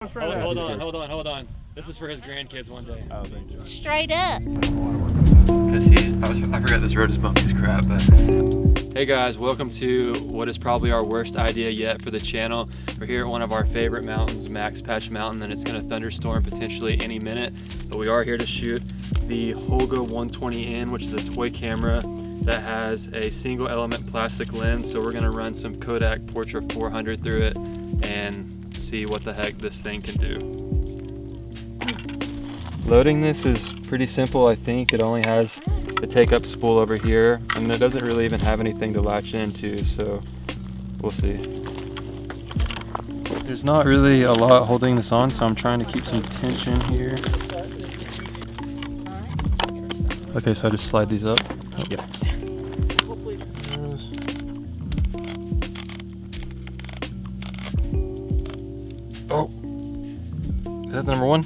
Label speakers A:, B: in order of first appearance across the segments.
A: Hold on. This is for his grandkids one day.
B: Oh, thank you.
C: Straight up.
A: I forgot this road is bumpy as crap, but. Hey guys, welcome to what is probably our worst idea yet for the channel. We're here at one of our favorite mountains, Max Patch Mountain, and it's gonna thunderstorm potentially any minute. But we are here to shoot the Holga 120N, which is a toy camera that has a single element plastic lens. So we're gonna run some Kodak Portra 400 through it and see what the heck this thing can do. Loading this is pretty simple, I think. It only has the take-up spool over here, and it doesn't really even have anything to latch into, so we'll see. There's not really a lot holding this on, so I'm trying to keep some tension here. Okay, so I just slide these up. Oh, yeah. Oh, is that the number one?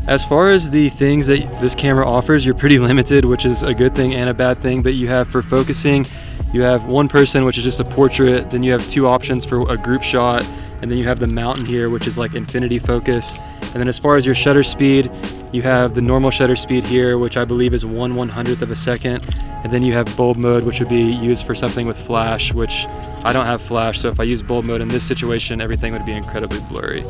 A: As far as the things that this camera offers, you're pretty limited, which is a good thing and a bad thing. But you have, for focusing, you have one person, which is just a portrait. Then you have two options for a group shot. And then you have the mountain here, which is like infinity focus. And then as far as your shutter speed, you have the normal shutter speed here, which I believe is 1/100th of a second. And then you have bulb mode, which would be used for something with flash, which I don't have flash. So if I use bulb mode in this situation, everything would be incredibly blurry.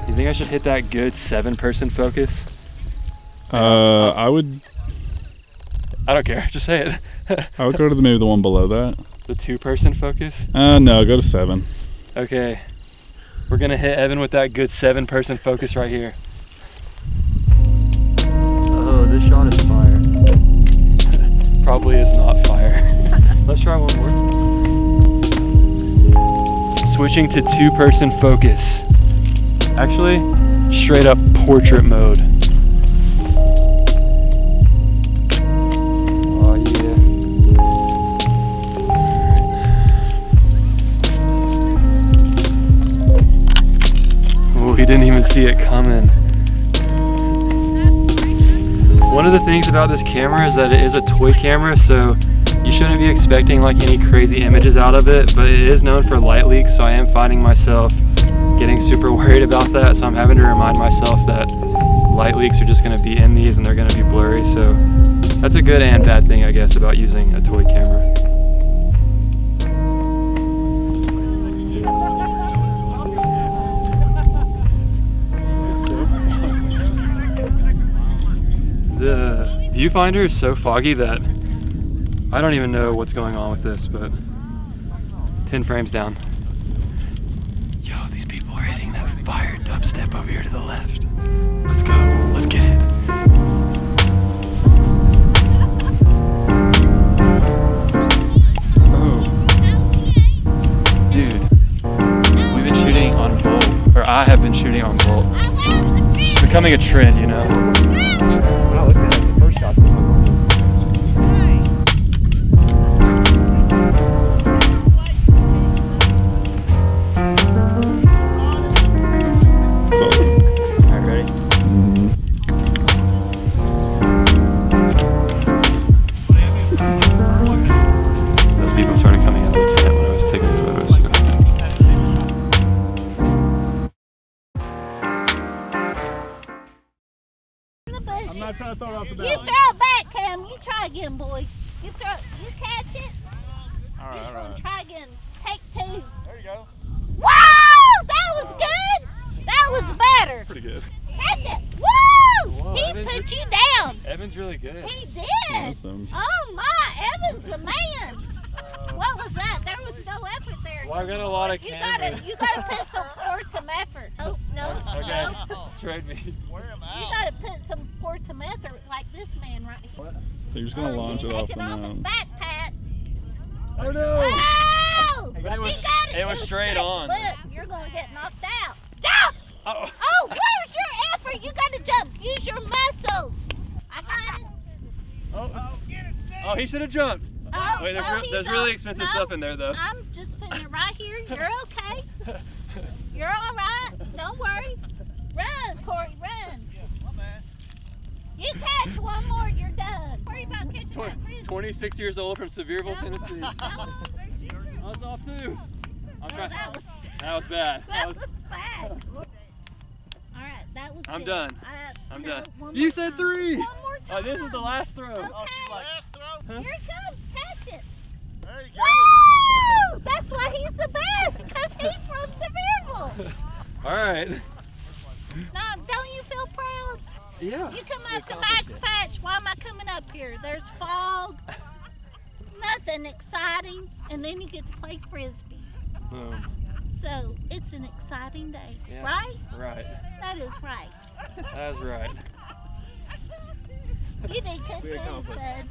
A: You think I should hit that good 7-person focus?
B: I
A: don't care, just say it.
B: would go to maybe the one below that.
A: The 2-person focus?
B: No, go to 7.
A: Okay, we're gonna hit Evan with that good 7-person focus right here. Oh, this shot is fire. Probably is not fire. Let's try one more. Switching to 2-person focus. Actually, straight up portrait mode. Oh yeah. Oh, he didn't even see it coming. One of the things about this camera is that it is a toy camera, so you shouldn't be expecting like any crazy images out of it, but it is known for light leaks, so I am finding myself getting super worried about that, so I'm having to remind myself that light leaks are just going to be in these and they're going to be blurry. So that's a good and bad thing, I guess, about using a toy camera. The viewfinder is so foggy that I don't even know what's going on with this, but 10 frames down. Fire dubstep over here to the left. Let's go. Let's get it. Oh. Dude. We've been shooting on Bolt. Or I have been shooting on Bolt. It's becoming a trend, you know? Wow, look at that. The first shot.
B: I'm not trying to throw it off the
C: You throw it back, Cam. You try again, boy. You catch it.
B: All right.
C: Try again. Take 2.
B: There you go.
C: Wow! That was good. That was better.
B: Pretty good.
C: Catch it. Woo!
A: Whoa,
C: He put you down.
A: Evan's really good.
C: He did.
B: Awesome.
C: Oh my, Evan's the man. What was that? There was no effort there.
A: Well, I've got a lot of
C: You
A: camera.
C: gotta put some effort. Oh no.
A: Okay,
C: No.
A: trade me.
C: You gotta put some effort like this man right here.
B: So you're just gonna launch it off the
C: Taking off his
B: mountain.
C: back, Pat.
A: Oh no!
C: Oh!
A: But it was,
C: He got
A: it was straight on.
C: Look, you're gonna get knocked out. Jump!
A: Oh.
C: Oh, where's your effort? You gotta jump. Use your muscles. I got it.
A: Oh, he should have jumped.
C: Oh,
A: Wait,
C: well,
A: there's
C: he's
A: really
C: up.
A: expensive
C: No,
A: stuff in there, though.
C: I'm just putting it right here. You're okay. You're all right. Don't worry. Run, Corey, run. You catch one more, you're done. Worry about catching that frisbee.
A: 26 years old from Sevierville,
C: Come on.
A: Tennessee.
C: Come on.
A: I was off too.
C: Oh, that was
A: bad.
C: that was bad. All right, that was.
A: I'm
C: good.
A: done. I'm
C: No,
A: done.
C: one
A: You
C: more
A: said
C: time.
A: 3.
C: One more time.
A: Oh, this is the last throw.
C: Okay.
B: Last throw.
C: Here it comes. Catch it.
B: There you
C: Woo! That's why he's the best, because he's from Sevierville.
A: All right.
C: Now, don't you feel proud?
A: Yeah.
C: You come up to Max Patch. Why am I coming up here? There's fog, nothing exciting, and then you get to play frisbee. So it's an exciting day,
A: Yeah.
C: right?
A: Right.
C: That is right.
A: That's right.
C: You did good
A: We
C: things,
A: accomplished.
C: bud.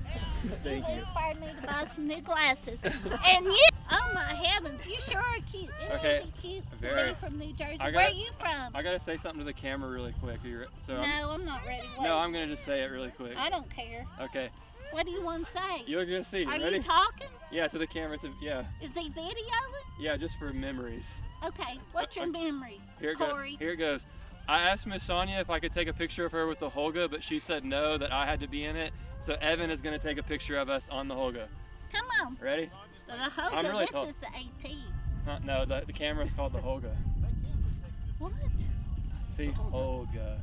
A: Thank
C: You
A: you.
C: inspired me to buy some new glasses. And you, oh my heavens, you sure are cute. Isn't
A: Okay,
C: he cute to
A: very.
C: be from New Jersey?
A: I
C: Where
A: got-
C: are you from?
A: I gotta say something to the camera really quick. So
C: No, I'm not ready. Wait.
A: no, I'm gonna just say it really quick.
C: I don't care.
A: Okay.
C: What do you want to say?
A: You're gonna see.
C: Are
A: Ready?
C: you talking?
A: Yeah, to the camera. Yeah.
C: Is he videoing?
A: Yeah, just for memories.
C: Okay, what's your memory,
A: Here it goes.
C: Corey?
A: Here it goes. I asked Miss Sonia if I could take a picture of her with the Holga, but she said no, that I had to be in it. So Evan is gonna take a picture of us on the Holga.
C: Come on.
A: Ready?
C: The Holga,
A: I'm really
C: this
A: tall.
C: is the AT.
A: No, the camera's called the Holga.
C: What?
A: See, Holga.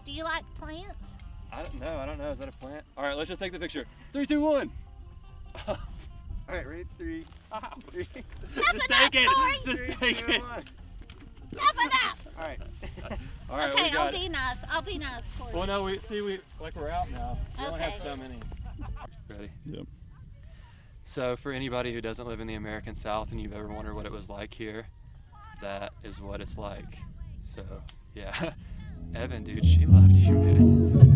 C: Do you like plants?
A: I don't know. Is that a plant? All right, let's just take the picture. 3, 2, 1. All right, ready? 3. Just
C: it
A: take
C: up,
A: it.
C: Corey.
A: Just take it.
C: Have it up.
A: All right. All right,
C: Okay,
A: we got
C: I'll
A: it.
C: be nice. I'll be nice for you.
A: Well, no, we're out now. We only have
C: Okay.
A: so many. Ready?
B: Yep.
A: So for anybody who doesn't live in the American South and you've ever wondered what it was like here, that is what it's like. So yeah, Evan, dude, she loved you, man.